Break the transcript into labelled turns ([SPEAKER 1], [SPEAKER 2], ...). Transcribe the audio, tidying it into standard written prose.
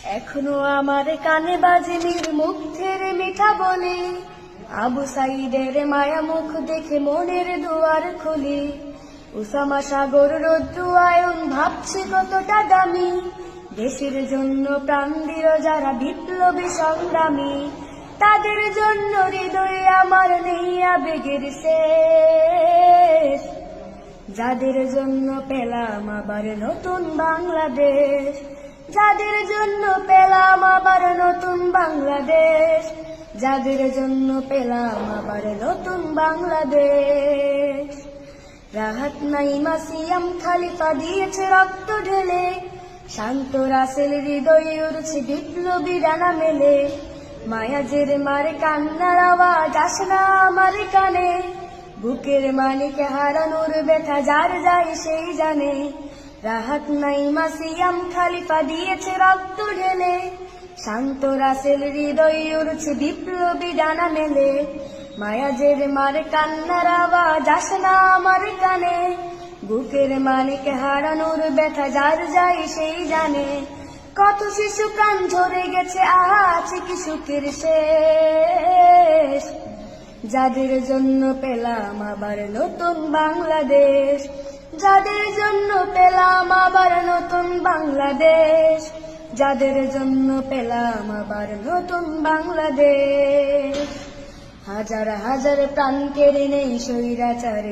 [SPEAKER 1] এখনো আমার কানে বাজে মুগ্ধের মিঠা বলে, আবু সাইদের মায়া মুখ দেখে মনের দুয়ার খুলে। উসামা সাগর রৌদ্রুয়ায়ন ভাবছে কতটা দামি, দেশের জন্য প্রাণ দিল যারা বিপ্লবী সংগ্রামী। তাদের জন্য হৃদয়ে আমার নেই আবেগের শেষ, যাদের জন্য পেলাম আবার নতুন বাংলাদেশ। যাদের জন্য পেলাম আবার নতুন বাংলাদেশ, যাদের জন্য পেলাম আবার নতুন বাংলাদেশ। রাহাত নাইমা সিয়াম খালিফা দিয়েছে রক্ত ঢেলে, শান্ত রাসেল হৃদয়ে উড়ছে বিপ্লবী ডানা মেলে। মায়াজের মারে কান্নার আওয়াজ আসে না আমার কানে, বুকের মানিকে হারানোর ব্যথা যার যায় সেই জানে। রাহাত নাইমা সিয়াম খালিফা দিয়েছে রক্ত ঢেলে, শান্ত রাসেল হৃদয়ে উড়ছে বিপ্লবী ডানা মেলে। মায়াজের মারে কান্নার আওয়াজ আসে না আমার কানে, বুকের মানিকে হারানোর ব্যথা যার যায় সেই জানে। কত শিশু প্রাণ ঝরে গেছে, আছে কি সুখের শেষ, যাদের জন্য পেলাম আবার নতুন বাংলাদেশ। যাদের জন্য পেলাম আবার নতুন বাংলাদেশ, যাদের জন্য পেলাম আবার নতুন বাংলাদেশ। হাজার হাজার প্রাণ কেড়ে নেই স্বৈরাচার